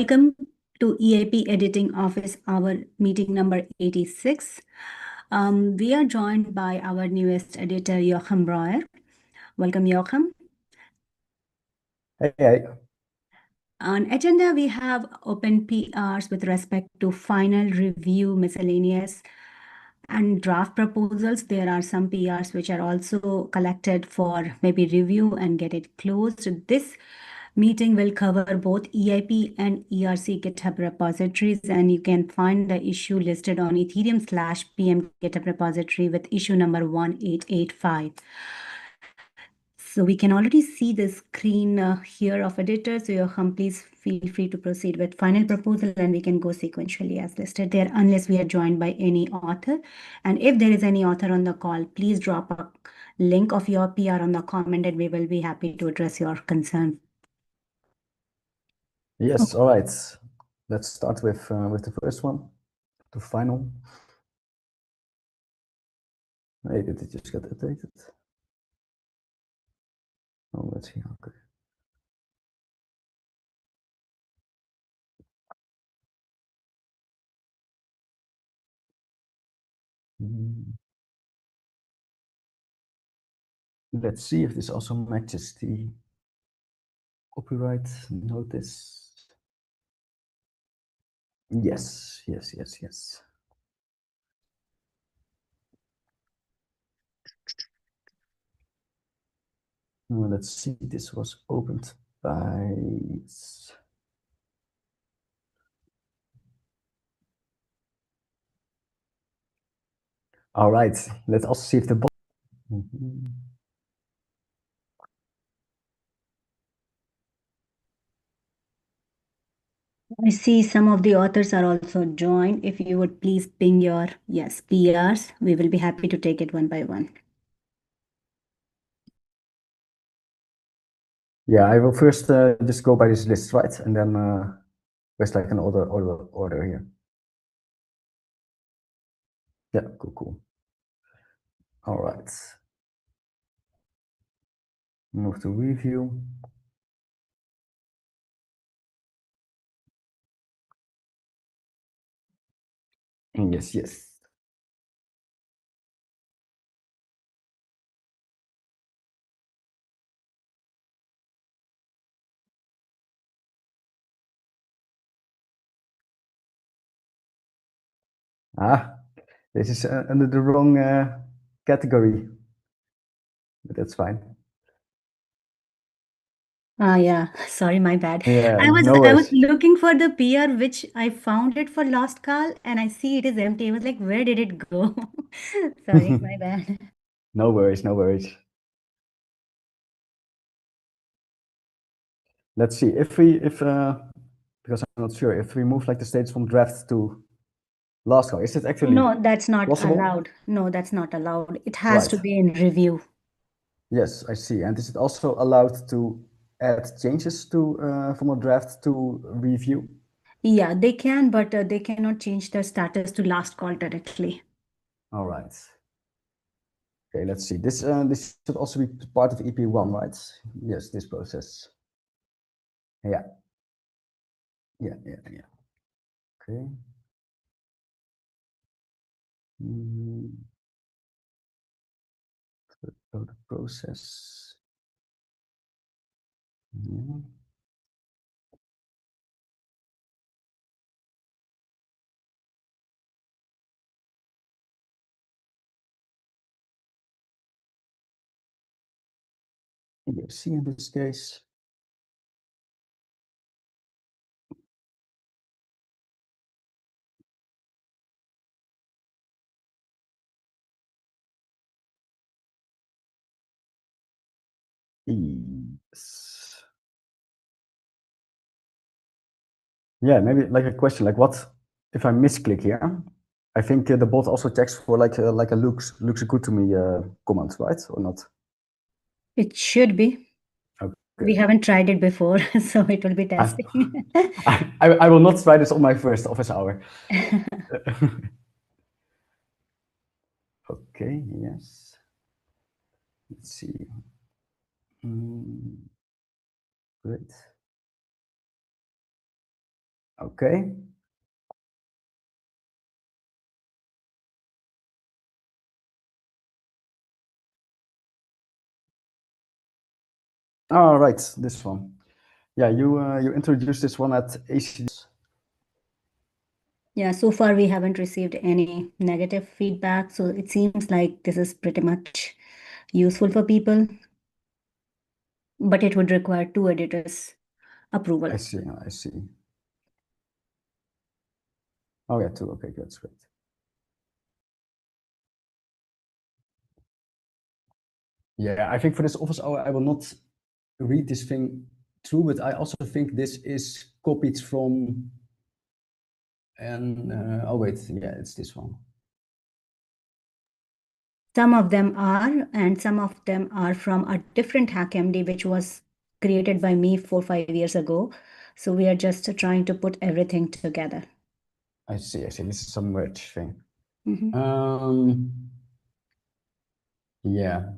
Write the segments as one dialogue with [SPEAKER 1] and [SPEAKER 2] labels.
[SPEAKER 1] Welcome to EIP Editing Office Hour meeting number 86. We are joined by our newest editor, Joachim Breuer. Welcome, Joachim.
[SPEAKER 2] Hey.
[SPEAKER 1] On agenda, we have open PRs with respect to final review, miscellaneous, and draft proposals. There are some PRs which are also collected for maybe review and get it closed. This meeting will cover both EIP and ERC GitHub repositories, and you can find the issue listed on Ethereum/PM GitHub repository with issue number 1885. So we can already see the screen here of editor. So Joachim, please feel free to proceed with final proposal, and we can go sequentially as listed there unless we are joined by any author. And if there is any author on the call, please drop a link of your PR on the comment and we will be happy to address your concern.
[SPEAKER 2] Yes, all right. Let's start with the first one, the final. Hey, did it just get updated? Oh, let's see. Okay. Let's see if this also matches the copyright notice. Yes. Let's see, this was opened by... All right, let's also see if the bot...
[SPEAKER 1] I see some of the authors are also joined. If you would please ping your, yes, PRs, we will be happy to take it one by one.
[SPEAKER 2] Yeah, I will first just go by this list, right? And then there's like an order here. Yeah, cool. All right. Move to review. Yes. This is under the wrong category, but that's fine.
[SPEAKER 1] Yeah, sorry, my bad.
[SPEAKER 2] Yeah,
[SPEAKER 1] I was
[SPEAKER 2] no worries.
[SPEAKER 1] looking for the PR, which I found it for last call, and I see it is empty. I was like, where did it go? Sorry, my bad.
[SPEAKER 2] No worries. Let's see if because I'm not sure if we move like the states from draft to last call. Is it actually
[SPEAKER 1] No, that's not
[SPEAKER 2] possible?
[SPEAKER 1] allowed. No, that's not allowed. It has to be in review.
[SPEAKER 2] Yes, I see. And is it also allowed to add changes to from a draft to review?
[SPEAKER 1] Yeah, they can, but they cannot change the status to last call directly.
[SPEAKER 2] All right. Okay, let's see. This should also be part of EP1, right? Yes, this process. Yeah. Okay. So the process. ERC in this case. Yes. Yeah, maybe like a question, like what if I misclick here? I think the bot also checks for like a looks good to me comment, right? Or not?
[SPEAKER 1] It should be.
[SPEAKER 2] Okay.
[SPEAKER 1] We haven't tried it before, so it will be testing.
[SPEAKER 2] I will not try this on my first office hour. Okay, yes. Let's see. Great. Okay. All right, this one. Yeah, you introduced this one at AC.
[SPEAKER 1] Yeah, so far we haven't received any negative feedback, so it seems like this is pretty much useful for people, but it would require 2 editors' approval.
[SPEAKER 2] I see. I see. Oh yeah, 2. Okay, that's great. Yeah, I think for this office hour, I will not read this thing through, but I also think this is copied from. And oh wait, yeah, it's this one.
[SPEAKER 1] Some of them are, and some of them are from a different HackMD, which was created by me 4-5 years ago. So we are just trying to put everything together.
[SPEAKER 2] I see. This is some merge thing.
[SPEAKER 1] Mhm.
[SPEAKER 2] Yeah.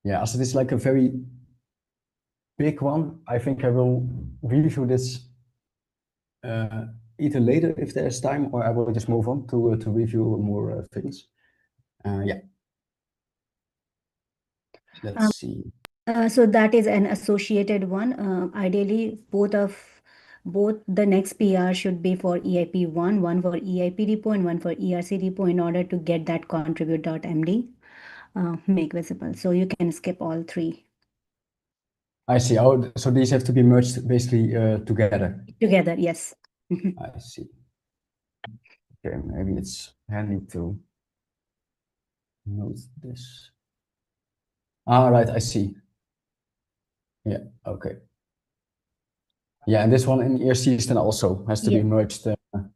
[SPEAKER 2] Yeah, so this is like a very big one. I think I will review this either later if there's time, or I will just move on to review more things. Yeah. Let's see.
[SPEAKER 1] So that is an associated one. Ideally, both the next PR should be for EIP 1, one for EIP repo and one for ERC repo in order to get that contribute.md make visible. So you can skip all 3.
[SPEAKER 2] I see. Oh, so these have to be merged basically together.
[SPEAKER 1] Together, yes.
[SPEAKER 2] I see. Okay, maybe it's handy to note this. Right, I see. Yeah, okay. Yeah, and this one in ERCs then also has to be merged.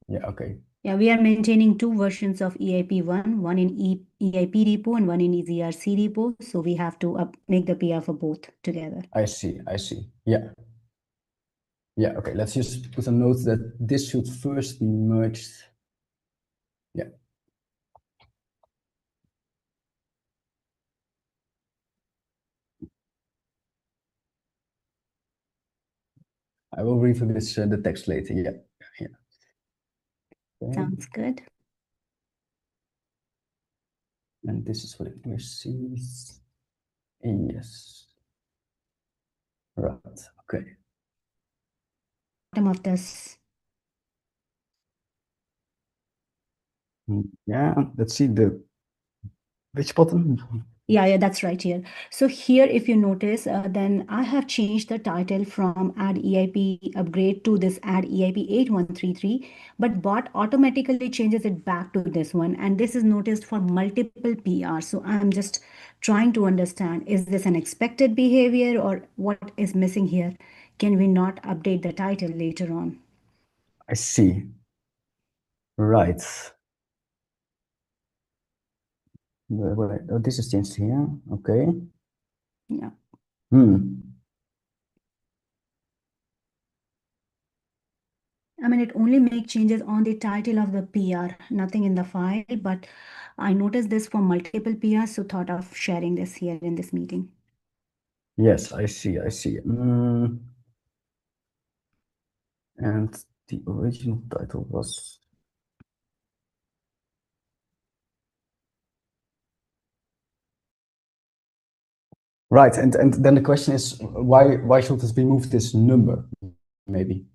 [SPEAKER 2] Yeah, okay.
[SPEAKER 1] Yeah, we are maintaining 2 versions of EIP 1, one in EIP repo and one in ERC repo. So we have to make the PR for both together.
[SPEAKER 2] I see. Yeah. Yeah, okay. Let's just put a note that this should first be merged. Yeah. I will review this the text later. Yeah. Okay.
[SPEAKER 1] Sounds good.
[SPEAKER 2] And this is for the ERCs. Yes. Right. Okay.
[SPEAKER 1] Bottom of this.
[SPEAKER 2] Yeah. Let's see which button.
[SPEAKER 1] Yeah, that's right here. So here, if you notice, then I have changed the title from Add EIP Upgrade to this Add EIP 8133, but bot automatically changes it back to this one. And this is noticed for multiple PRs. So I'm just trying to understand, is this an expected behavior or what is missing here? Can we not update the title later on?
[SPEAKER 2] I see. Right. Oh, this is changed here. Okay.
[SPEAKER 1] Yeah. I mean, it only makes changes on the title of the PR, nothing in the file, but I noticed this for multiple PRs, so thought of sharing this here in this meeting.
[SPEAKER 2] Yes, I see. And the original title was. Right, and then the question is why should it remove this number, maybe?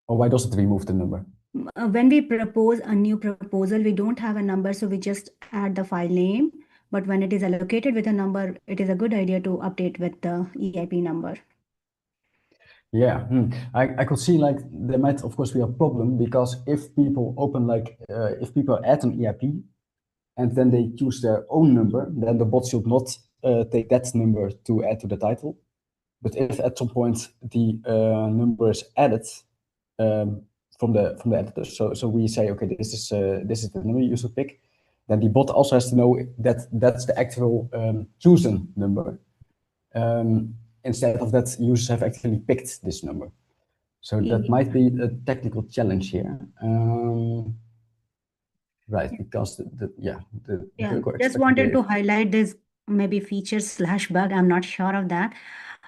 [SPEAKER 2] Or why does it remove the number?
[SPEAKER 1] When we propose a new proposal, we don't have a number, so we just add the file name. But when it is allocated with a number, it is a good idea to update with the EIP number.
[SPEAKER 2] Yeah, I could see like there might of course be a problem because if people open like if people add an EIP and then they choose their own number, then the bot should not take that number to add to the title. But if at some point the number is added from the editor, so we say okay, this is the number you should pick, then the bot also has to know that that's the actual chosen number. Instead of that, users have actually picked this number. So that might be a technical challenge here. Right, because the bug or
[SPEAKER 1] Just
[SPEAKER 2] expected
[SPEAKER 1] wanted
[SPEAKER 2] behavior.
[SPEAKER 1] to highlight this maybe feature / bug. I'm not sure of that.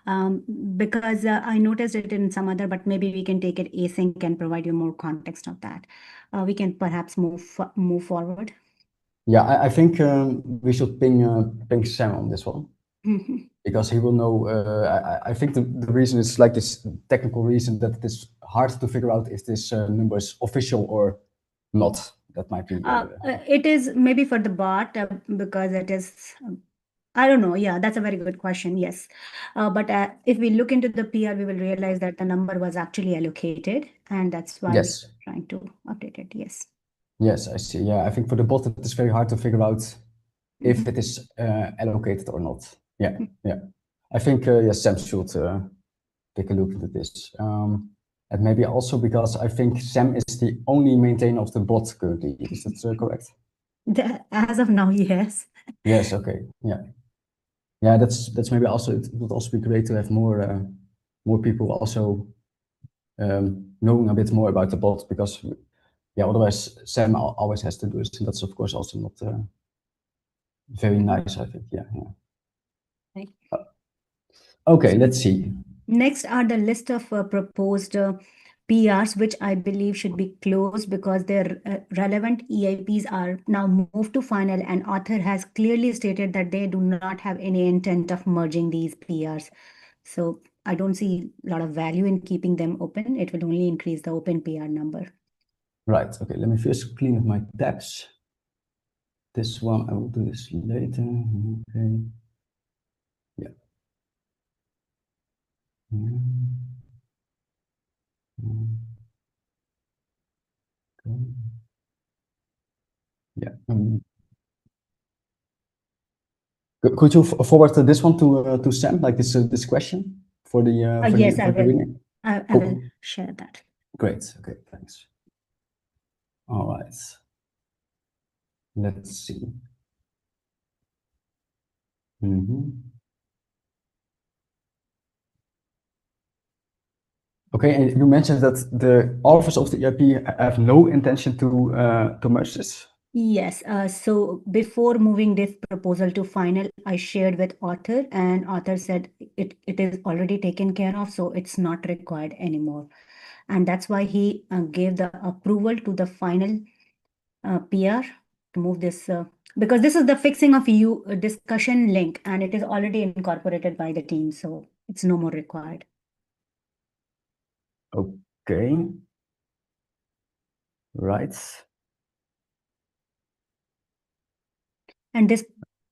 [SPEAKER 1] because I noticed it in some other, but maybe we can take it async and provide you more context of that. We can perhaps move forward.
[SPEAKER 2] Yeah, I think we should ping Sam on this one. Because he will know. I think the reason is like this technical reason that it is hard to figure out if this number is official or not. That might be.
[SPEAKER 1] It is maybe for the bot because it is. I don't know. Yeah, that's a very good question. Yes. But if we look into the PR, we will realize that the number was actually allocated, and that's why
[SPEAKER 2] Yes.
[SPEAKER 1] we're trying to update it. Yes.
[SPEAKER 2] Yes, I see. Yeah, I think for the bot, it is very hard to figure out if it is allocated or not. Yeah, yeah. I think, yes, Sam should take a look into this. And maybe also because I think Sam is the only maintainer of the bot currently. Is that correct?
[SPEAKER 1] As of now, yes.
[SPEAKER 2] Yes, okay. Yeah. Yeah, that's maybe also, it would also be great to have more people also knowing a bit more about the bot, because yeah, otherwise Sam always has to do this, and that's of course also not very nice, I think. Yeah, yeah.
[SPEAKER 1] Right.
[SPEAKER 2] Okay, let's see.
[SPEAKER 1] Next are the list of proposed PRs, which I believe should be closed because their relevant EIPs are now moved to final, and author has clearly stated that they do not have any intent of merging these PRs. So I don't see a lot of value in keeping them open. It will only increase the open PR number.
[SPEAKER 2] Right, okay, let me first clean up my tabs. This one, I will do this later. Okay. Yeah. Okay. Yeah. Could you forward this one to Sam, like this question for the
[SPEAKER 1] Yes, I
[SPEAKER 2] for the
[SPEAKER 1] will.
[SPEAKER 2] winner?
[SPEAKER 1] I will share that.
[SPEAKER 2] Great. Okay, thanks. All right. Let's see. Okay, and you mentioned that the authors of the EIP have no intention to merge this.
[SPEAKER 1] Yes, so before moving this proposal to final, I shared with author, and author said it is already taken care of, so it's not required anymore. And that's why he gave the approval to the final PR to move this, because this is the fixing of EU discussion link, and it is already incorporated by the team, so it's no more required.
[SPEAKER 2] Okay. Right.
[SPEAKER 1] And this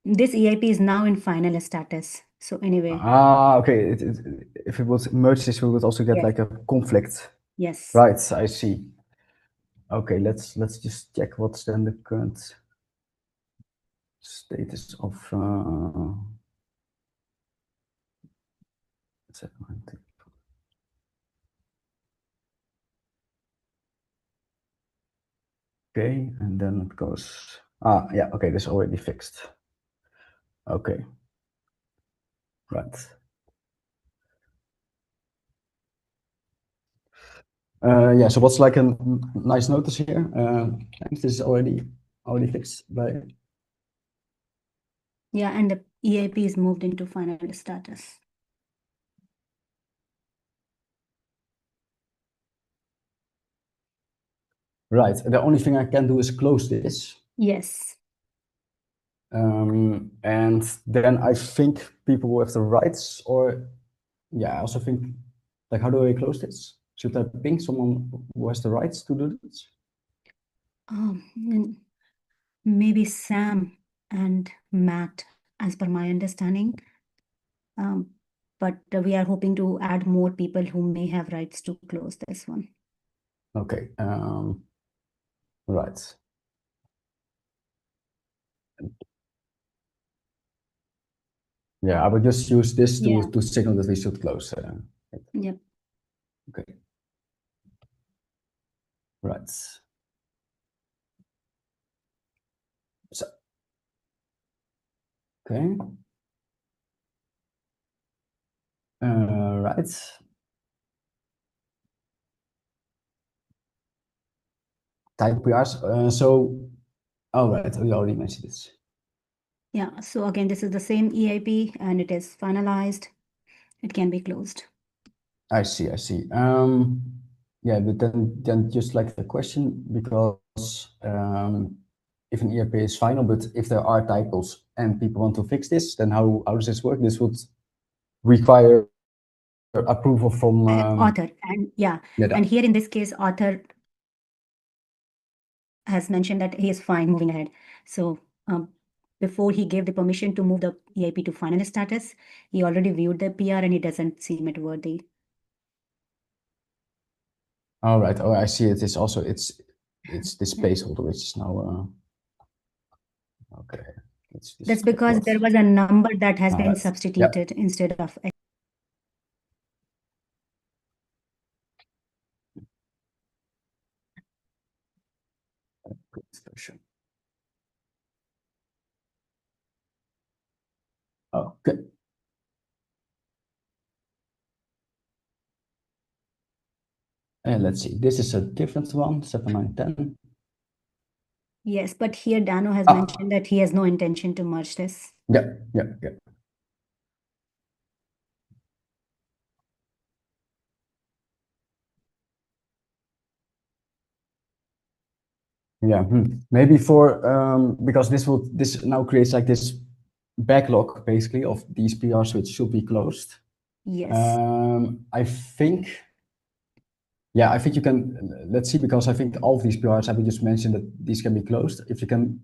[SPEAKER 1] EIP is now in final status. So anyway.
[SPEAKER 2] Okay. If it would merge this, we would also get like a conflict.
[SPEAKER 1] Yes.
[SPEAKER 2] Right, I see. Okay, let's just check what's then the current status of okay, and then it goes, yeah, okay, this is already fixed. Okay, right. Yeah, so what's like a nice notice here? This is already fixed by.
[SPEAKER 1] Yeah, and the EIP is moved into final status.
[SPEAKER 2] Right, the only thing I can do is close this.
[SPEAKER 1] Yes.
[SPEAKER 2] And then I think people will have the rights, or yeah, I also think, like, how do I close this? Should I ping someone who has the rights to do this?
[SPEAKER 1] Maybe Sam and Matt, as per my understanding. But we are hoping to add more people who may have rights to close this one.
[SPEAKER 2] Okay. Right. Yeah, I will just use this to signal that we should close.
[SPEAKER 1] Yep.
[SPEAKER 2] Okay. Right. So. Okay. Right. Type PRs. So, all right, we already mentioned this.
[SPEAKER 1] Yeah. So again, this is the same EIP, and it is finalized. it can be closed.
[SPEAKER 2] I see, I see. Yeah, but then just like the question, because if an ERP is final, but if there are typos and people want to fix this, then how does this work? This would require approval from
[SPEAKER 1] Author, and yeah,
[SPEAKER 2] yeah,
[SPEAKER 1] and here in this case, author has mentioned that he is fine moving ahead. So before he gave the permission to move the EIP to final status, he already viewed the PR and he doesn't seem it worthy.
[SPEAKER 2] all right. Oh, I see. It is also it's this placeholder which is now okay. Let's just
[SPEAKER 1] That's because
[SPEAKER 2] plot.
[SPEAKER 1] there was a number that has
[SPEAKER 2] All
[SPEAKER 1] been
[SPEAKER 2] right. Yeah.
[SPEAKER 1] substituted instead of
[SPEAKER 2] Discussion. Okay. And let's see. This is a different one. 7910.
[SPEAKER 1] yes, but here Dano has
[SPEAKER 2] Ah.
[SPEAKER 1] mentioned that he has no intention to merge this.
[SPEAKER 2] Yeah. Yeah. Yeah. Yeah, maybe for because this now creates like this backlog basically of these PRs which should be closed.
[SPEAKER 1] Yes.
[SPEAKER 2] I think, yeah, I think you can. Let's see, because I think all of these PRs, I will just mention that these can be closed. If you can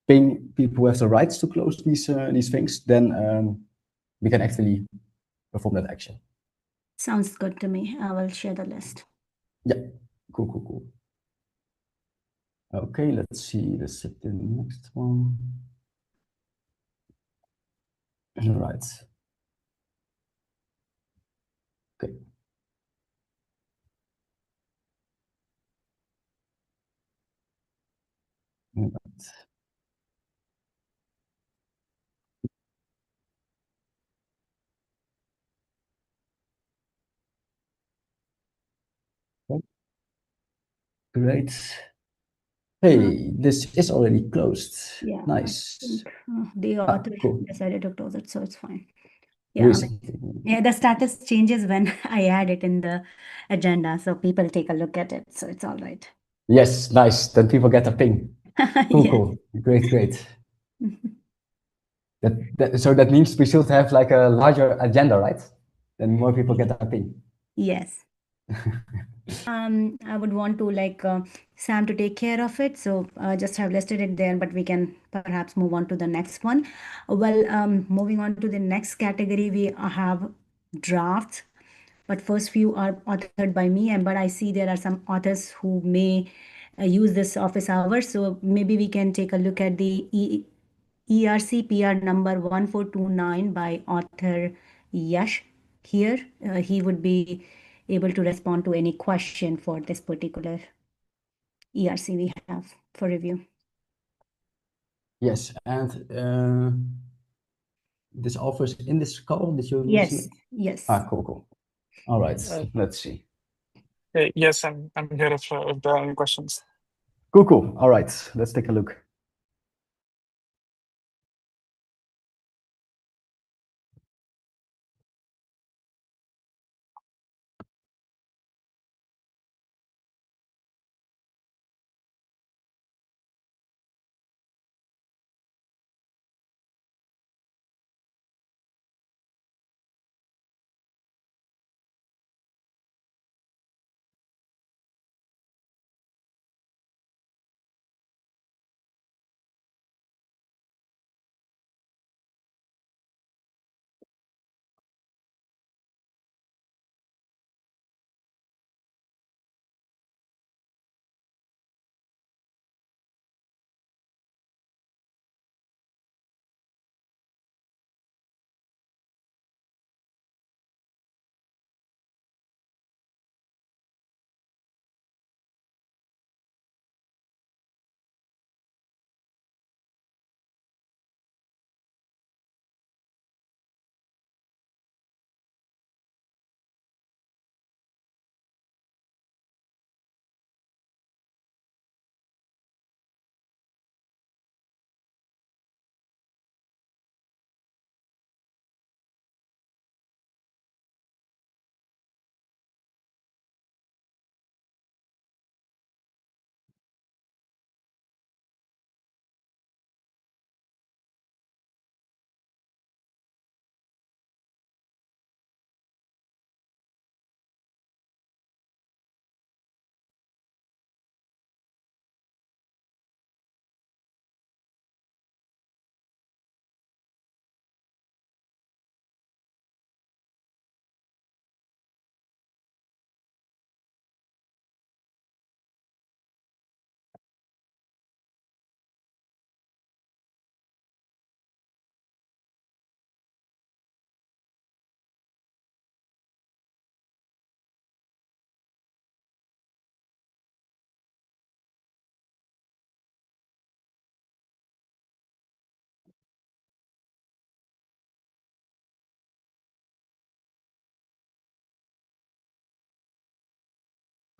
[SPEAKER 2] ping people who have the rights to close these things, then we can actually perform that action.
[SPEAKER 1] Sounds good to me. I will share the list.
[SPEAKER 2] Yeah, cool. Okay, let's see. Let's set the next one. Right. Okay. Right. Okay. Great. Hey, this is already closed.
[SPEAKER 1] Yeah,
[SPEAKER 2] Nice.
[SPEAKER 1] I think the author
[SPEAKER 2] Cool.
[SPEAKER 1] decided to close it, so it's fine. Yeah,
[SPEAKER 2] Recently.
[SPEAKER 1] yeah, the status changes when I add it in the agenda, so people take a look at it, so it's all right.
[SPEAKER 2] Yes, nice. Then people get a ping.
[SPEAKER 1] Yes.
[SPEAKER 2] Cool. Great. So that means we should have like a larger agenda, right? Then more people get a ping.
[SPEAKER 1] Yes. I would want to like Sam to take care of it, so just have listed it there, but we can perhaps move on to the next one. Well, moving on to the next category, we have drafts, but first few are authored by me, and but I see there are some authors who may use this office hours, so maybe we can take a look at the ERC PR number 1429 by author Yash. Here, he would be able to respond to any question for this particular ERC we have for review.
[SPEAKER 2] Yes, and this offers in this call. Did you
[SPEAKER 1] Yes,
[SPEAKER 2] mention it?
[SPEAKER 1] yes.
[SPEAKER 2] Cool. All right, let's see.
[SPEAKER 3] Yes, I'm here if there are any questions.
[SPEAKER 2] Cool. All right, let's take a look.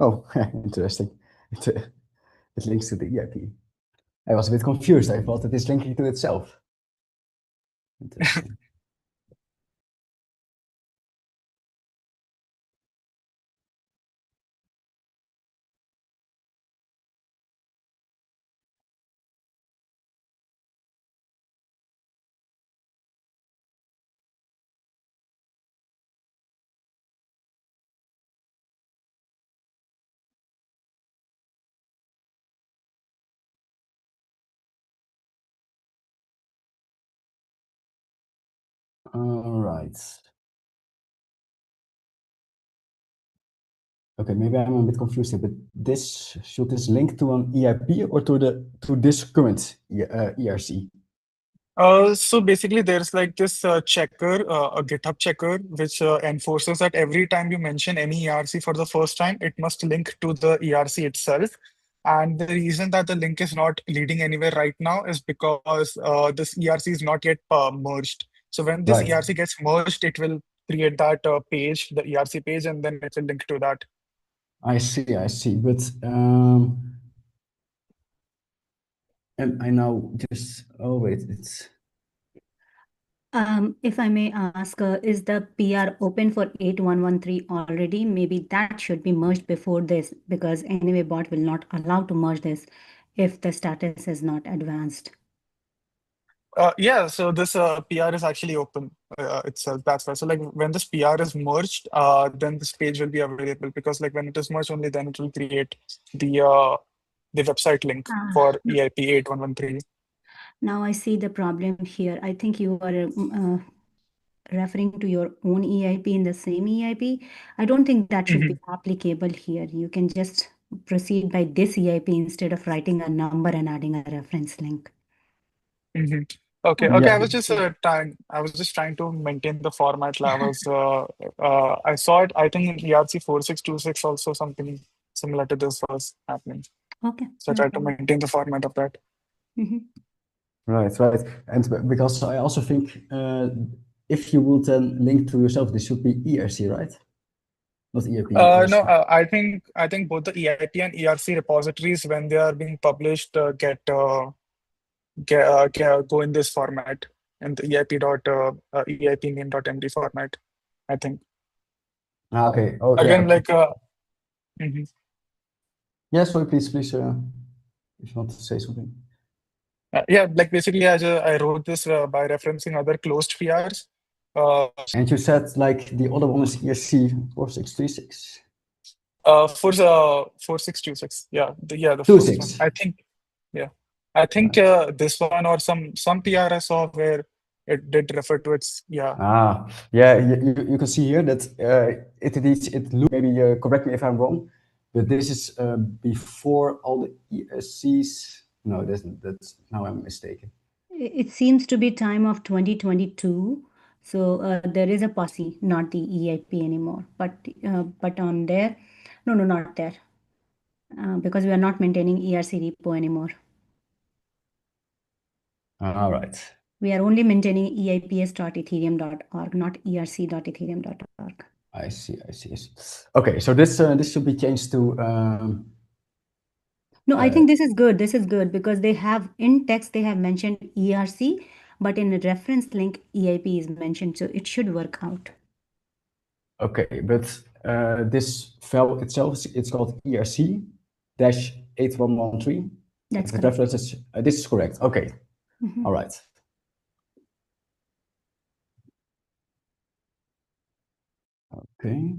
[SPEAKER 2] Oh, interesting. It links to the EIP. I was a bit confused. I thought it is linking to itself. Interesting. All right. Okay, maybe I'm a bit confused here, but should this link to an EIP or to this current ERC?
[SPEAKER 3] So basically, there's like this checker, a GitHub checker, which enforces that every time you mention any ERC for the first time, it must link to the ERC itself. And the reason that the link is not leading anywhere right now is because this ERC is not yet merged. So when this
[SPEAKER 2] Right.
[SPEAKER 3] ERC gets merged, it will create that page, the ERC page, and then it will link to that.
[SPEAKER 2] I see, I see. But and I now just wait, it's
[SPEAKER 1] If I may ask, is the PR open for 8113 already? Maybe that should be merged before this, because anyway, bot will not allow to merge this if the status is not advanced.
[SPEAKER 3] Yeah, so this PR is actually open itself. That's why. So like when this PR is merged, then this page will be available because like when it is merged only, then it will create the website link for EIP 8113.
[SPEAKER 1] Now I see the problem here. I think you are referring to your own EIP in the same EIP. I don't think that should be applicable here. You can just proceed by this EIP instead of writing a number and adding a reference link.
[SPEAKER 3] Mm-hmm. Okay, okay.
[SPEAKER 2] yeah.
[SPEAKER 3] I was just trying to maintain the format. I saw it. I think in ERC 4626 also something similar to this was happening.
[SPEAKER 1] Okay,
[SPEAKER 3] So I
[SPEAKER 1] no
[SPEAKER 3] tried to
[SPEAKER 1] problem.
[SPEAKER 3] maintain the format of that.
[SPEAKER 2] Right, right. And because I also think if you would then link to yourself, this should be ERC, right? Not EIP,
[SPEAKER 3] No,
[SPEAKER 2] ERC.
[SPEAKER 3] I think both the EIP and ERC repositories, when they are being published, go in this format in the EIP name.md format. I think
[SPEAKER 2] Ah, okay. Oh, yeah.
[SPEAKER 3] again,
[SPEAKER 2] Okay.
[SPEAKER 3] Mhm.
[SPEAKER 2] Yes, sorry, please, if you want to say something.
[SPEAKER 3] Yeah, like basically, I wrote this by referencing other closed PRs.
[SPEAKER 2] And you said like the other one is ERC 4636.
[SPEAKER 3] 4626. Yeah, the
[SPEAKER 2] Two
[SPEAKER 3] first one.
[SPEAKER 2] six.
[SPEAKER 3] I think. Yeah, I think
[SPEAKER 2] Right.
[SPEAKER 3] this one or some PR I saw where it did refer to its. Yeah.
[SPEAKER 2] Ah, yeah, you can see here that it looks, maybe correct me if I'm wrong, but this is before all the ESCs. No, that's now I'm mistaken.
[SPEAKER 1] It seems to be time of 2022. So there is a posse, not the EIP anymore. But on there, no, not there. Because we are not maintaining ERC repo anymore.
[SPEAKER 2] All right.
[SPEAKER 1] We are only maintaining eips.ethereum.org, not erc.ethereum.org.
[SPEAKER 2] I see, I see, I see. Okay, so this should be changed to
[SPEAKER 1] No, I think this is good. This is good because they have in text, they have mentioned ERC, but in a reference link, EIP is mentioned. So it should work out.
[SPEAKER 2] okay, but this file itself it's called ERC dash 8113.
[SPEAKER 1] That's
[SPEAKER 2] The
[SPEAKER 1] correct.
[SPEAKER 2] reference is this is correct. Okay, all right. Okay.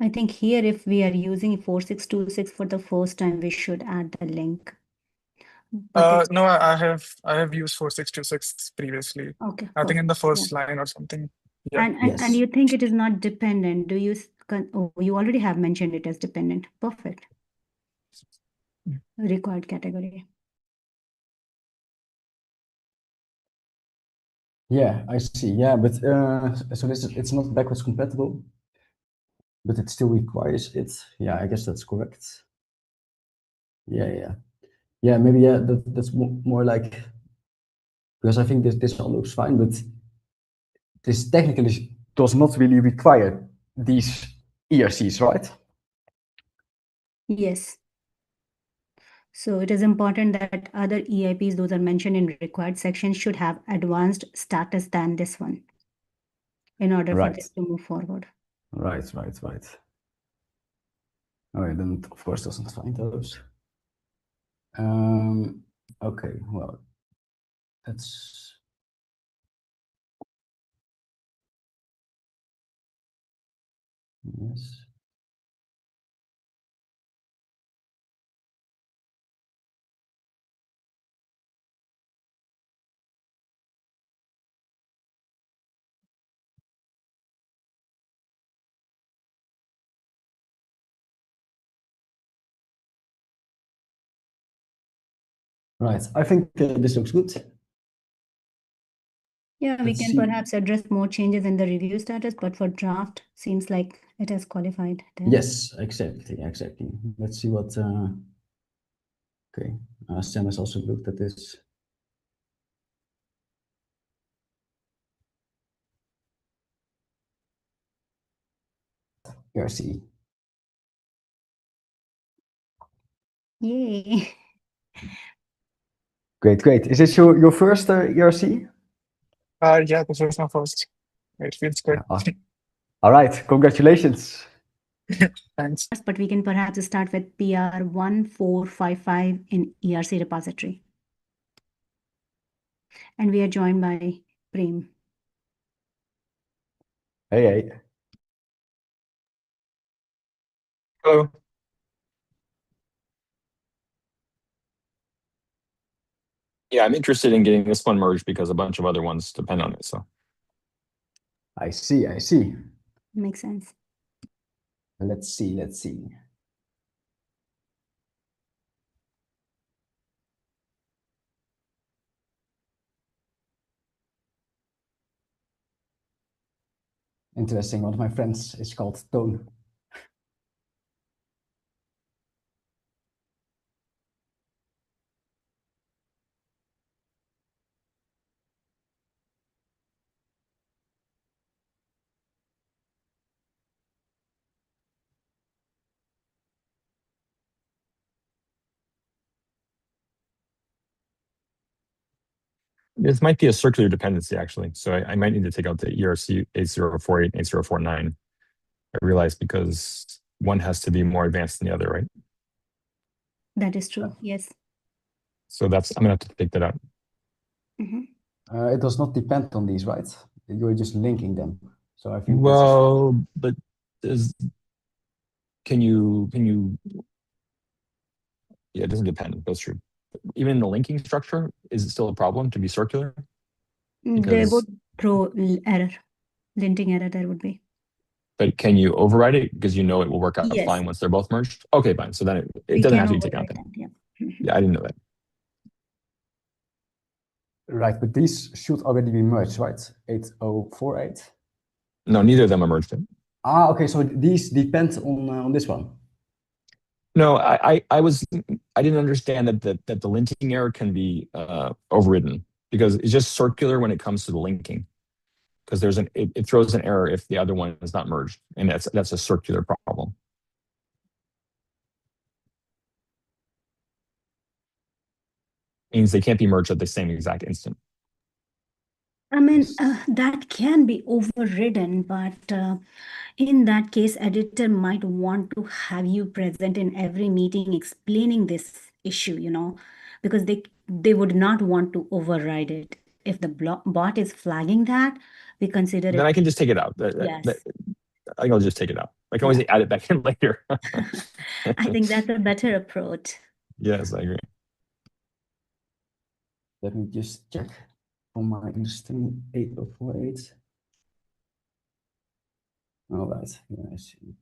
[SPEAKER 1] I think here, if we are using 4626 for the first time, we should add the link. But
[SPEAKER 3] No, I have used 4626 previously.
[SPEAKER 1] okay,
[SPEAKER 3] I think in the
[SPEAKER 1] perfect.
[SPEAKER 3] first line or something. Yeah.
[SPEAKER 1] And
[SPEAKER 2] Yes.
[SPEAKER 1] you think it is not dependent? Do you? Oh, you already have mentioned it as dependent. Perfect. Required category.
[SPEAKER 2] Yeah, I see. Yeah, but so it's not backwards compatible, but it still requires it. Yeah, I guess that's correct. Yeah. Maybe that's more like, because I think this all looks fine, but this technically does not really require these ERCs, right?
[SPEAKER 1] Yes. So it is important that other EIPs, those are mentioned in required sections, should have advanced status than this one in order for
[SPEAKER 2] Right.
[SPEAKER 1] this to move forward.
[SPEAKER 2] Right. All right, then it of course doesn't find those. Okay, well, that's yes. Right, I think this looks good.
[SPEAKER 1] Yeah, we
[SPEAKER 2] Let's
[SPEAKER 1] can
[SPEAKER 2] see.
[SPEAKER 1] perhaps address more changes in the review status, but for draft, seems like it has qualified there.
[SPEAKER 2] Yes, exactly. Let's see what. Okay, Sam has also looked at this. ERC.
[SPEAKER 1] Yay.
[SPEAKER 2] Great. Is this your first ERC?
[SPEAKER 3] Yeah, this was my first. It feels good.
[SPEAKER 2] All right, congratulations.
[SPEAKER 3] Thanks.
[SPEAKER 1] But we can perhaps start with PR 1455 in ERC repository. And we are joined by Prem.
[SPEAKER 2] Hey.
[SPEAKER 3] Hello.
[SPEAKER 4] Yeah, I'm interested in getting this one merged because a bunch of other ones depend on it. So
[SPEAKER 2] I see.
[SPEAKER 1] Makes sense.
[SPEAKER 2] Let's see. Interesting. One of my friends is called Toon.
[SPEAKER 4] this might be a circular dependency actually. So I might need to take out the ERC 8048 and 8049. I realize because one has to be more advanced than the other, right?
[SPEAKER 1] That is true. Yes.
[SPEAKER 4] So I'm gonna have to take that out.
[SPEAKER 2] It does not depend on these, right? You're just linking them. So I think
[SPEAKER 4] but can you yeah, it doesn't depend. That's true. Even in the linking structure, is it still a problem to be circular?
[SPEAKER 1] They
[SPEAKER 4] Because-
[SPEAKER 1] would throw error, linting error there would be.
[SPEAKER 4] But can you override it because you know it will work out
[SPEAKER 1] Yes.
[SPEAKER 4] fine once they're both merged? Okay, fine. So then it
[SPEAKER 1] We
[SPEAKER 4] doesn't
[SPEAKER 1] can
[SPEAKER 4] have to be taken out
[SPEAKER 1] override
[SPEAKER 4] then.
[SPEAKER 1] that, yeah.
[SPEAKER 4] Yeah, I didn't know that.
[SPEAKER 2] right, but these should already be merged, right? 8048.
[SPEAKER 4] No, neither of them are merged.
[SPEAKER 2] Okay, so these depend on this one.
[SPEAKER 4] No, I didn't understand that the linking error can be overridden because it's just circular when it comes to the linking. Because it throws an error if the other one is not merged, and that's a circular problem. Means they can't be merged at the same exact instant.
[SPEAKER 1] I mean, that can be overridden, but in that case, editor might want to have you present in every meeting explaining this issue, because they would not want to override it. If the bot is flagging that, we consider
[SPEAKER 4] Then
[SPEAKER 1] it.
[SPEAKER 4] I can just take it out.
[SPEAKER 1] Yes.
[SPEAKER 4] I think I'll just take it out. I can always add it back in later.
[SPEAKER 1] I think that's a better approach.
[SPEAKER 4] Yes, I agree.
[SPEAKER 2] Let me just check on my understanding 8048. All right, yeah, I see.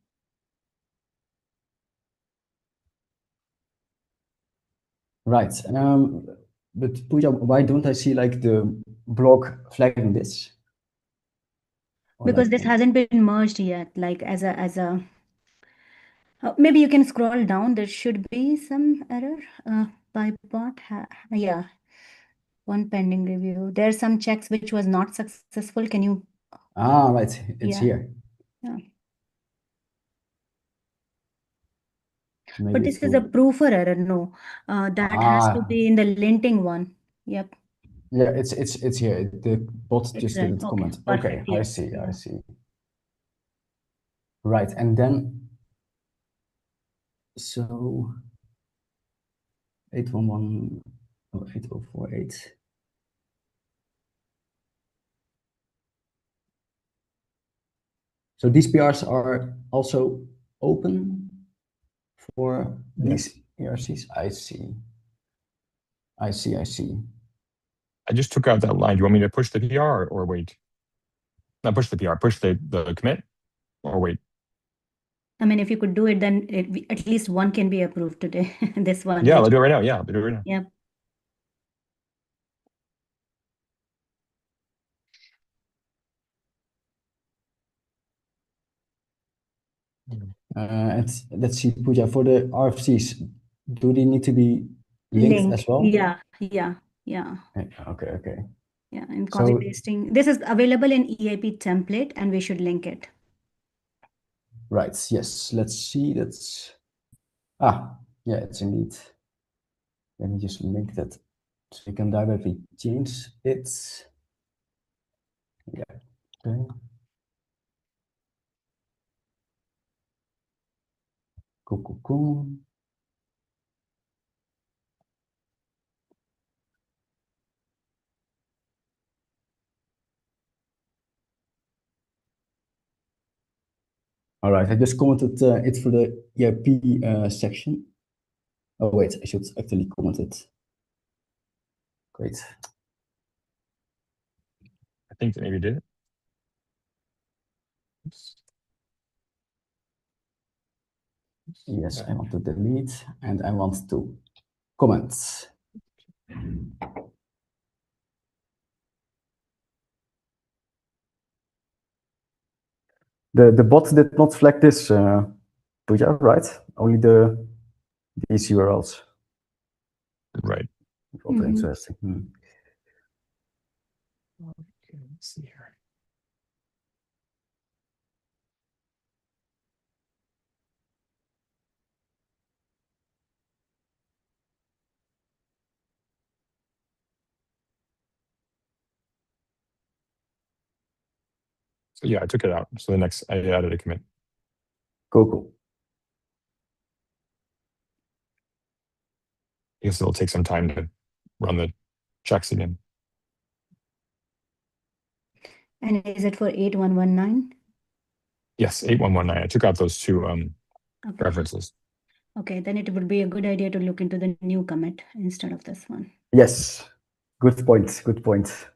[SPEAKER 2] Right, but Pooja, why don't I see like the block flagging this? Or
[SPEAKER 1] Because
[SPEAKER 2] like,
[SPEAKER 1] this hasn't been merged yet, like as a maybe you can scroll down. There should be some error by bot. Yeah, one pending review. There's some checks which was not successful. Can you?
[SPEAKER 2] right, it's
[SPEAKER 1] Yeah.
[SPEAKER 2] here.
[SPEAKER 1] Yeah.
[SPEAKER 2] So maybe
[SPEAKER 1] But this
[SPEAKER 2] it
[SPEAKER 1] is a
[SPEAKER 2] will-
[SPEAKER 1] proofer error. No, that has to be in the linting one. Yep.
[SPEAKER 2] Yeah, it's here. The bot
[SPEAKER 1] It's
[SPEAKER 2] just
[SPEAKER 1] right.
[SPEAKER 2] didn't
[SPEAKER 1] Okay,
[SPEAKER 2] comment.
[SPEAKER 1] perfect.
[SPEAKER 2] Okay, I
[SPEAKER 1] Yeah,
[SPEAKER 2] see, I
[SPEAKER 1] yeah.
[SPEAKER 2] see. Right, and then so 811 or 8048. So these PRs are also open for these ERCs. I see. I see. I see.
[SPEAKER 4] I just took out that line. Do you want me to push the PR or wait? Not push the PR, push the commit or wait?
[SPEAKER 1] I mean, if you could do it, then at least one can be approved today. This one.
[SPEAKER 4] Yeah,
[SPEAKER 1] which-
[SPEAKER 4] let's do it right now. Yeah, do it right now.
[SPEAKER 1] Yep.
[SPEAKER 2] And let's see, Pooja, for the RFCs, do they need to be linked
[SPEAKER 1] Link.
[SPEAKER 2] as well?
[SPEAKER 1] Yeah, yeah, yeah.
[SPEAKER 2] Okay, okay.
[SPEAKER 1] Yeah, and
[SPEAKER 2] So-
[SPEAKER 1] copy pasting. This is available in EIP template, and we should link it.
[SPEAKER 2] Right, yes, let's see, that's, yeah, it's indeed. Let me just link that so you can directly change it. Yeah, okay. Cool. All right, I just commented it for the EIP section. Oh wait, I should actually comment it. Great.
[SPEAKER 4] I think that maybe did it. Oops.
[SPEAKER 2] Yes, I want to delete and I want to comment. The bot did not flag this, Pooja, right? Only these URLs.
[SPEAKER 4] Right.
[SPEAKER 2] Also interesting.
[SPEAKER 4] Okay, let's see here. So yeah, I took it out. So the next, I added a commit.
[SPEAKER 2] Cool.
[SPEAKER 4] I guess it'll take some time to run the checks again.
[SPEAKER 1] And is it for 8119?
[SPEAKER 4] Yes, 8119. I took out those two
[SPEAKER 1] Okay.
[SPEAKER 4] references.
[SPEAKER 1] Okay, then it would be a good idea to look into the new commit instead of this one.
[SPEAKER 2] Yes, good point. Good point.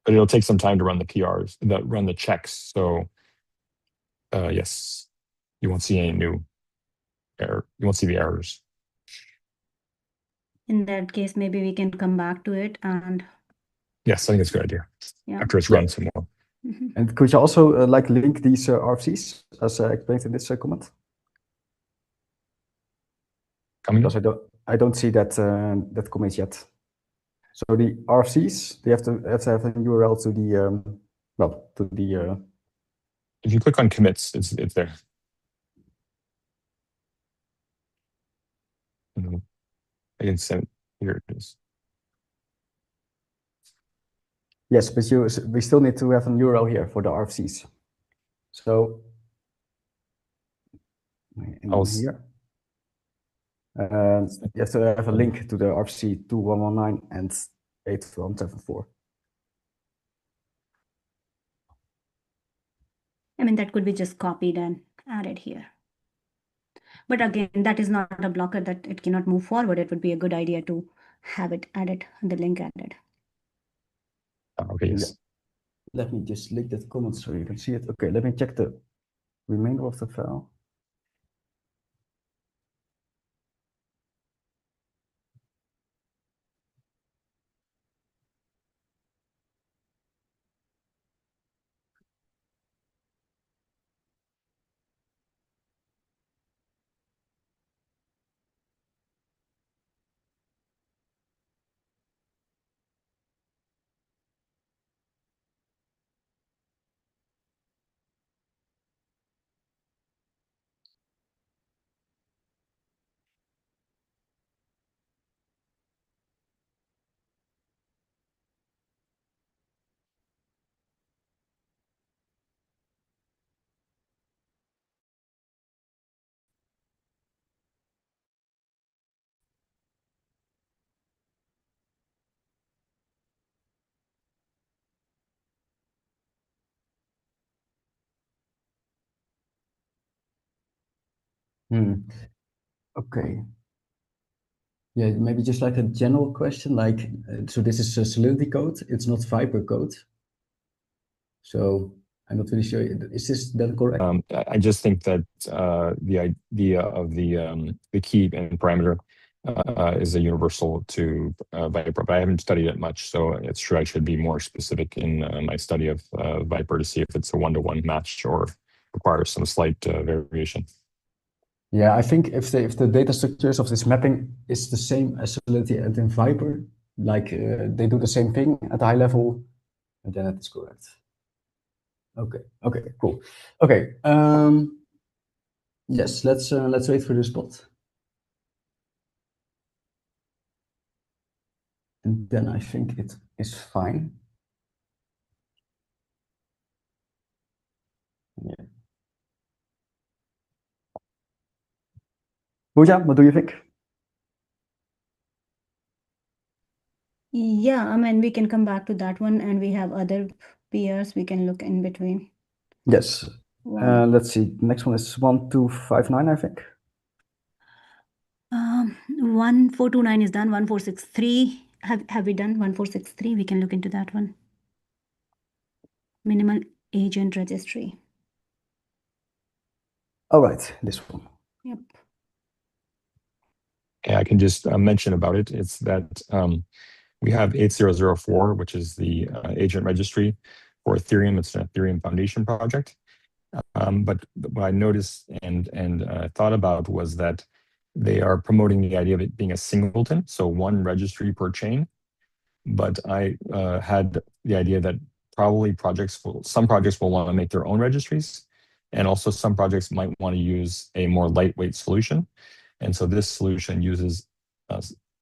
[SPEAKER 4] But it'll take some time to run the PRs, run the checks. So yes, you won't see any new error. You won't see the errors.
[SPEAKER 1] In that case, maybe we can come back to it and
[SPEAKER 4] Yes, I think it's a good idea.
[SPEAKER 1] yeah.
[SPEAKER 4] After it's run some more.
[SPEAKER 1] Mhm.
[SPEAKER 2] And could you also like link these RFCs as explained in this comment?
[SPEAKER 4] Coming up.
[SPEAKER 2] Because I don't see that that commit yet. So the RFCs, they have to have a URL to the to the
[SPEAKER 4] If you click on commits, it's there. I can send, here it is.
[SPEAKER 2] yes, but we still need to have a URL here for the RFCs. So
[SPEAKER 4] I'll
[SPEAKER 2] here. You have to have a link to the RFC 2119 and 8174.
[SPEAKER 1] I mean, that could be just copied and added here. But again, that is not a blocker that it cannot move forward. It would be a good idea to have it added, the link added.
[SPEAKER 4] Okay, yes.
[SPEAKER 2] Let me just link that comment so you can see it. Okay, let me check the remainder of the file. Okay. Yeah, maybe just like a general question, like, so this is a Solidity code, it's not Viper code. So I'm not really sure, is this then correct?
[SPEAKER 4] I just think that the idea of the key and parameter is a universal to Viper, but I haven't studied it much, so it's true I should be more specific in my study of Viper to see if it's a one-to-one match or requires some slight variation.
[SPEAKER 2] Yeah, I think if the data structures of this mapping is the same as Solidity and in Viper, like they do the same thing at a high level, then it is correct. Okay, cool. Okay, yes, let's wait for the spot. And then I think it is fine. Yeah. Pooja, what do you think?
[SPEAKER 1] Yeah, I mean, we can come back to that one, and we have other peers we can look in between.
[SPEAKER 2] Yes.
[SPEAKER 1] Wow.
[SPEAKER 2] Let's see. Next one is 1259, I think.
[SPEAKER 1] 1429 is done. 1463. Have we done 1463? We can look into that one. Minimal agent registry.
[SPEAKER 2] All right, this one.
[SPEAKER 1] Yep.
[SPEAKER 4] Yeah, I can just mention about it. It's that we have 8004, which is the agent registry for Ethereum. It's an Ethereum Foundation project. But what I noticed and thought about was that they are promoting the idea of it being a singleton, so one registry per chain. But I had the idea that probably some projects will want to make their own registries, and also some projects might want to use a more lightweight solution. And so this solution uses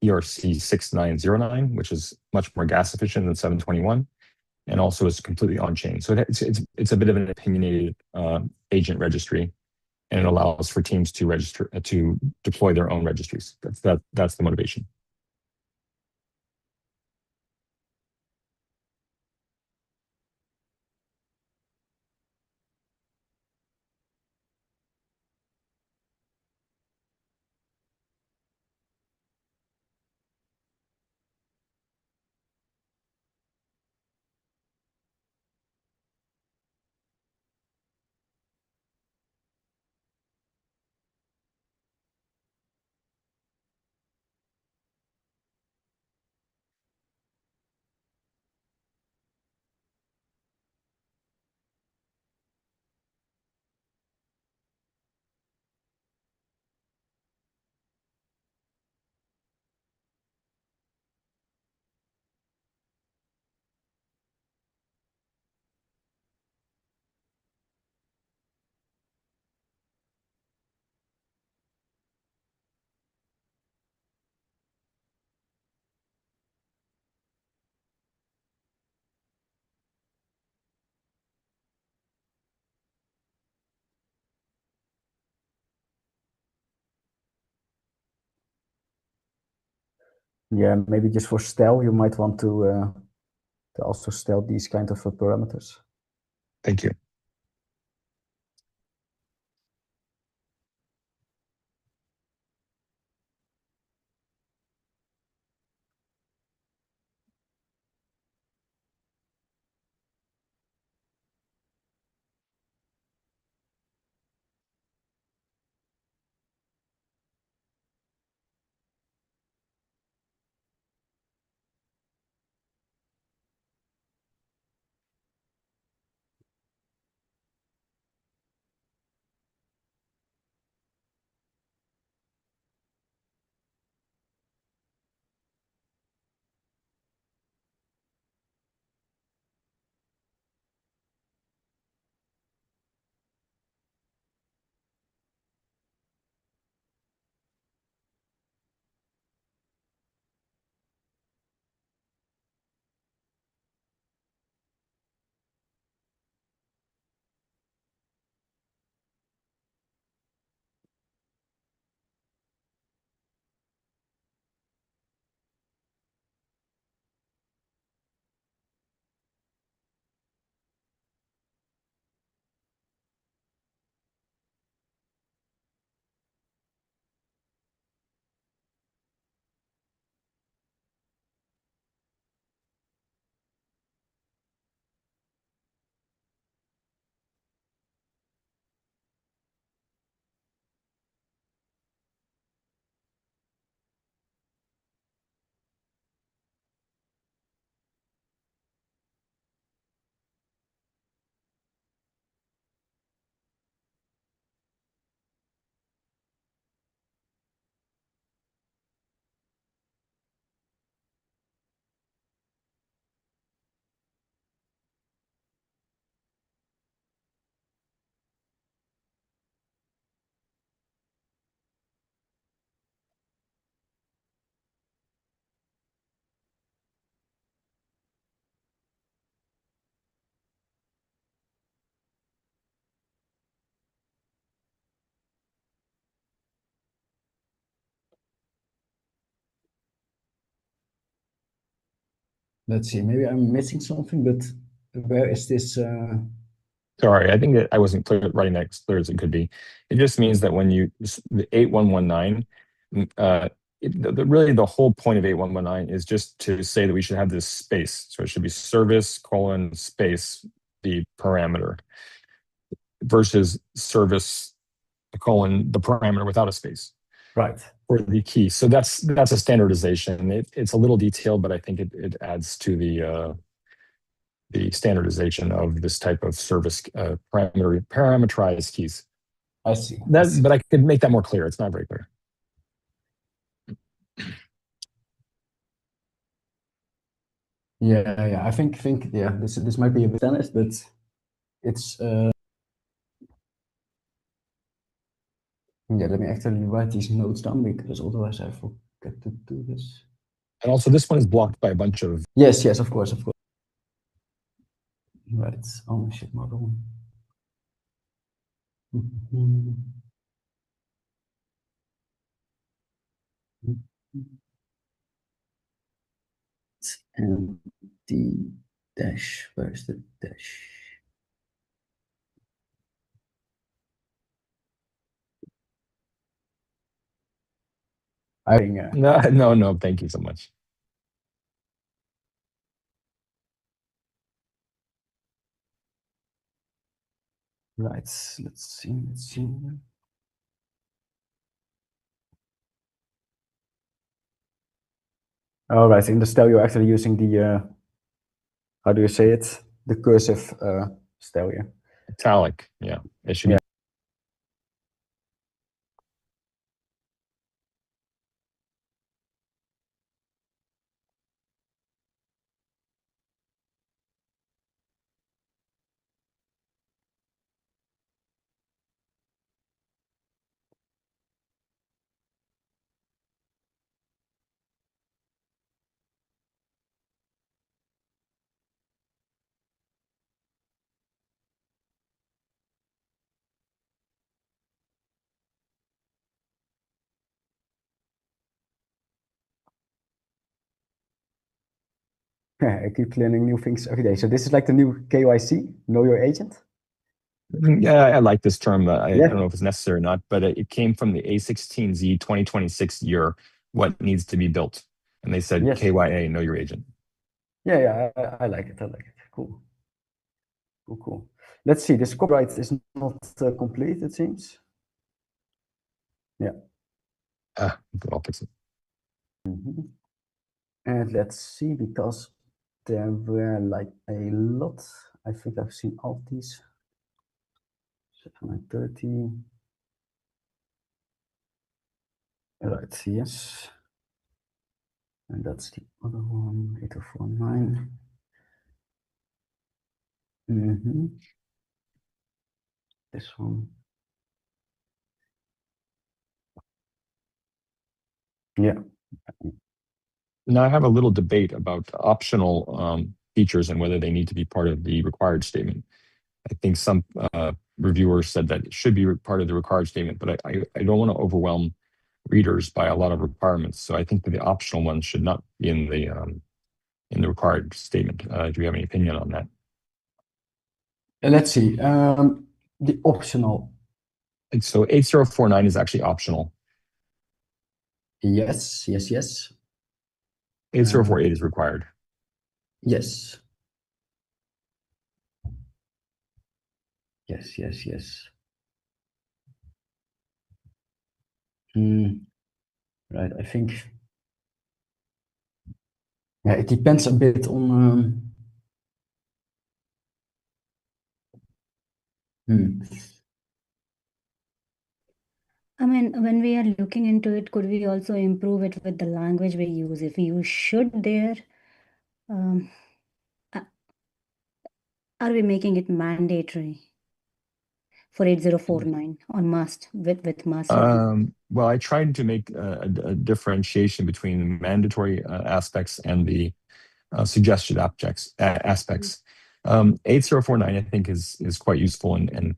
[SPEAKER 4] ERC 6909, which is much more gas efficient than 721, and also is completely on-chain. So it's a bit of an opinionated agent registry, and it allows for teams to register to deploy their own registries. That's the motivation.
[SPEAKER 2] Yeah, maybe just for style, you might want to also style these kind of parameters.
[SPEAKER 4] Thank you.
[SPEAKER 2] Let's see, maybe I'm missing something, but where is this?
[SPEAKER 4] Sorry, I think that I wasn't writing that as clear as it could be. It just means that when the 8119, really the whole point of 8119 is just to say that we should have this space. So it should be service : space, the parameter, versus service : the parameter without a space.
[SPEAKER 2] Right.
[SPEAKER 4] For the key. So that's a standardization. It's a little detailed, but I think it adds to the standardization of this type of service parameterized keys.
[SPEAKER 2] I see.
[SPEAKER 4] But I could make that more clear. It's not very clear.
[SPEAKER 2] Yeah. I think yeah, this might be a bit standard, but it's yeah. Let me actually write these notes down because otherwise I forget to do this.
[SPEAKER 4] And also, this one is blocked by a bunch of.
[SPEAKER 2] Yes, of course. Right, ownership model. And the dash, where's the dash?
[SPEAKER 4] No, thank you so much.
[SPEAKER 2] Right, let's see. All right, in the style you're actually using the, how do you say it? The cursive style, yeah.
[SPEAKER 4] Italic, yeah. It should be.
[SPEAKER 2] Yeah, I keep learning new things every day. So this is like the new KYC, know your agent?
[SPEAKER 4] Yeah, I like this term. I don't know if it's necessary or not, but it came from the A16Z 2026 year, what needs to be built. And they said,
[SPEAKER 2] yes.
[SPEAKER 4] KYA, know your agent.
[SPEAKER 2] Yeah, I like it. Cool. Let's see, this copyright is not complete, it seems. Yeah.
[SPEAKER 4] I'll fix it.
[SPEAKER 2] And let's see, because there were like a lot. I think I've seen all these. 730. Right, yes. And that's the other one, 8049. This one. Yeah.
[SPEAKER 4] Now I have a little debate about optional features and whether they need to be part of the required statement. I think some reviewers said that it should be part of the required statement, but I don't want to overwhelm readers by a lot of requirements. So I think that the optional ones should not be in the required statement. Do you have any opinion on that?
[SPEAKER 2] Let's see. The optional.
[SPEAKER 4] So 8049 is actually optional.
[SPEAKER 2] Yes.
[SPEAKER 4] 8048 is required.
[SPEAKER 2] Yes. Right, I think. Yeah, it depends a bit on.
[SPEAKER 1] I mean, when we are looking into it, could we also improve it with the language we use? If we use should there, are we making it mandatory for 8049 or must with must?
[SPEAKER 4] Well, I tried to make a differentiation between the mandatory aspects and the suggested aspects. 8049, I think, is quite useful and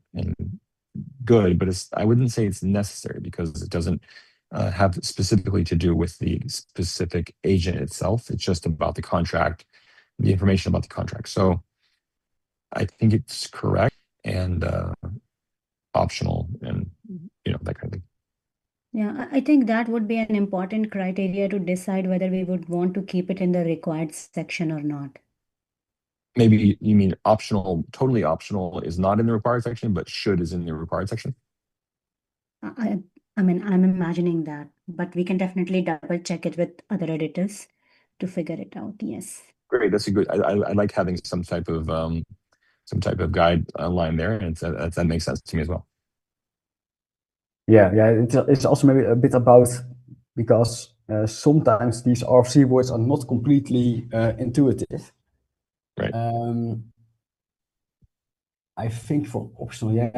[SPEAKER 4] good, but I wouldn't say it's necessary because it doesn't have specifically to do with the specific agent itself. It's just about the contract the information about the contract. So I think it's correct and optional and, that kind of thing.
[SPEAKER 1] Yeah, I think that would be an important criteria to decide whether we would want to keep it in the required section or not.
[SPEAKER 4] Maybe you mean optional, totally optional is not in the required section, but should is in the required section?
[SPEAKER 1] I mean, I'm imagining that, but we can definitely double check it with other editors to figure it out. Yes.
[SPEAKER 4] Great, that's a good. I like having some type of guideline there, and that makes sense to me as well.
[SPEAKER 2] Yeah, it's also maybe a bit about, because sometimes these RFC words are not completely intuitive.
[SPEAKER 4] Right.
[SPEAKER 2] I think for optional,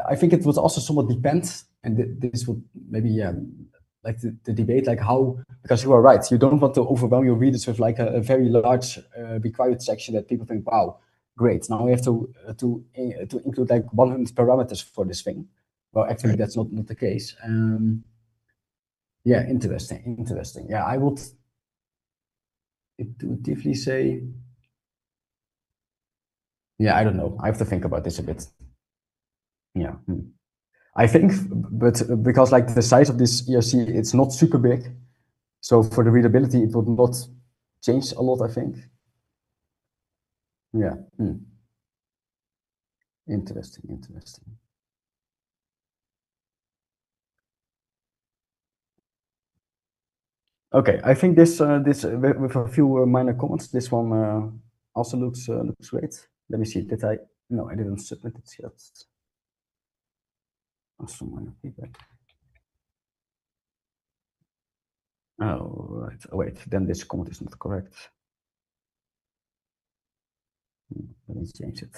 [SPEAKER 2] I think it would also somewhat depend, and this would maybe, like the debate, like how, because you are right, you don't want to overwhelm your readers with like a very large required section that people think, wow, great, now we have to include like 100 parameters for this thing. Well, actually, that's not the case. Yeah, interesting. Yeah, I would intuitively say, yeah, I don't know. I have to think about this a bit. Yeah. I think, but because like the size of this ERC, it's not super big. So for the readability, it would not change a lot, I think. Yeah. Interesting. Okay, I think this with a few minor comments, this one also looks great. Let me see. No, I didn't submit it yet. Some minor feedback. Oh, right. Oh, wait, then this comment is not correct. Let me change it.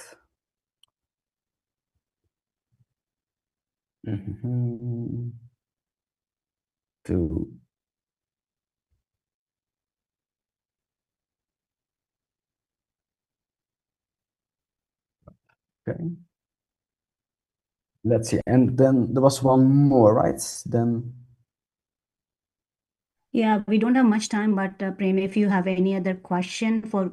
[SPEAKER 2] To okay. Let's see. And then there was one more, right? Then.
[SPEAKER 1] Yeah, we don't have much time, but Prem, if you have any other question for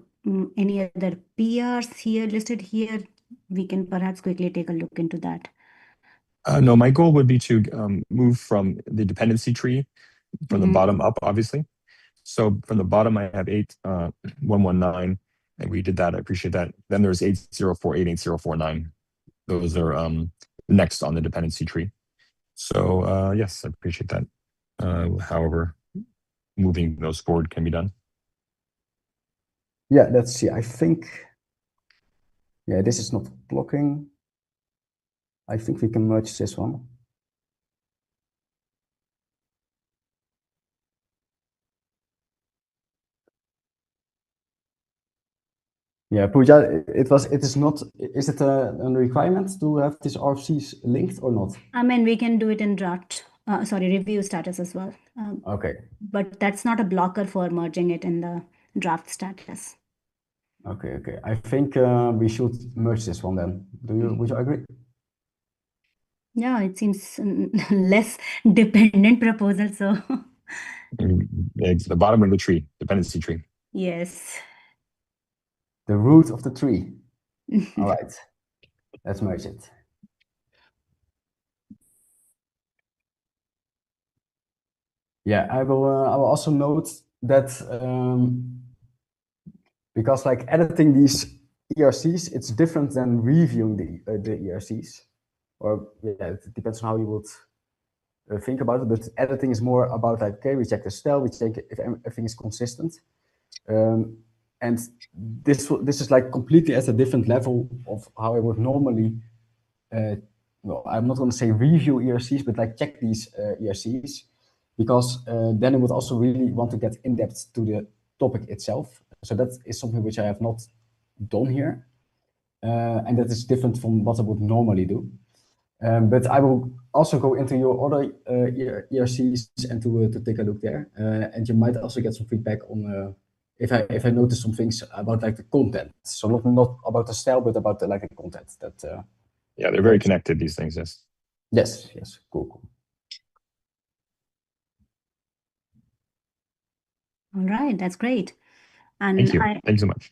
[SPEAKER 1] any other PRs here listed here, we can perhaps quickly take a look into that.
[SPEAKER 4] No, my goal would be to move from the dependency tree from the bottom up, obviously. So from the bottom, I have 8119, and we did that. I appreciate that. Then there's 8048, 8049. Those are next on the dependency tree. So yes, I appreciate that. However, moving those forward can be done.
[SPEAKER 2] Yeah, let's see. I think, yeah, this is not blocking. I think we can merge this one. Yeah, Pooja, is it a requirement to have these RFCs linked or not?
[SPEAKER 1] I mean, we can do it in review status as well.
[SPEAKER 2] Okay.
[SPEAKER 1] But that's not a blocker for merging it in the draft status.
[SPEAKER 2] Okay. I think we should merge this one then. Would you agree?
[SPEAKER 1] Yeah, it seems less dependent proposal, so.
[SPEAKER 4] It's the bottom of the tree, dependency tree.
[SPEAKER 1] Yes.
[SPEAKER 2] The root of the tree. All right. Let's merge it. Yeah, I will also note that because like editing these ERCs, it's different than reviewing the ERCs. Or yeah, it depends on how you would think about it. But editing is more about like, okay, we check the style, we check if everything is consistent, and this is like completely at a different level of how I would normally. Well, I'm not going to say review ERCs, but like check these ERCs, because then I would also really want to get in depth to the topic itself. So that is something which I have not done here, and that is different from what I would normally do. But I will also go into your other ERCs and to take a look there, and you might also get some feedback on if I notice some things about like the content. So not about the style, but about the content that.
[SPEAKER 4] Yeah, they're very connected, these things, yes.
[SPEAKER 2] Yes, cool.
[SPEAKER 1] All right, that's great. And
[SPEAKER 4] Thank you. Thanks so much.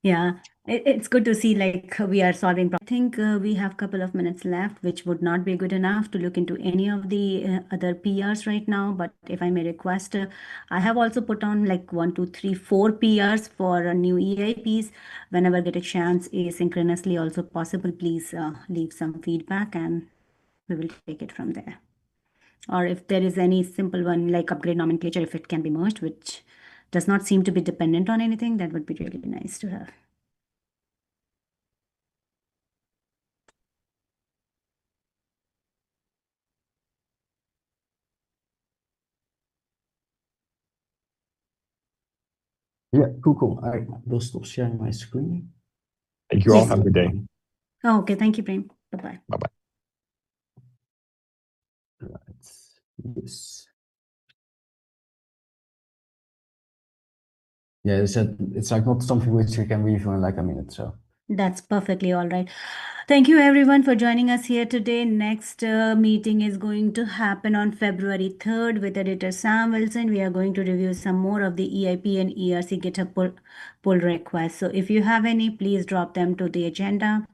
[SPEAKER 1] Yeah, it's good to see like we are solving. I think we have a couple of minutes left, which would not be good enough to look into any of the other PRs right now. But if I may request, I have also put on like 1, 2, 3, 4 PRs for new EIPs. Whenever get a chance, asynchronously also possible, please leave some feedback and we will take it from there. Or if there is any simple one like upgrade nomenclature, if it can be merged, which does not seem to be dependent on anything, that would be really nice to have.
[SPEAKER 2] Yeah, cool. I will stop sharing my screen.
[SPEAKER 4] Thank you all.
[SPEAKER 1] Yes.
[SPEAKER 4] Have a good day.
[SPEAKER 1] Oh, okay. Thank you, Prem. Bye-bye.
[SPEAKER 4] Bye-bye.
[SPEAKER 2] Right. Yes. Yeah, it's like not something which you can review in like a minute, so.
[SPEAKER 1] That's perfectly all right. Thank you everyone for joining us here today. Next meeting is going to happen on February 3rd with editor Sam Wilson. We are going to review some more of the EIP and ERC GitHub pull requests. So if you have any, please drop them to the agenda.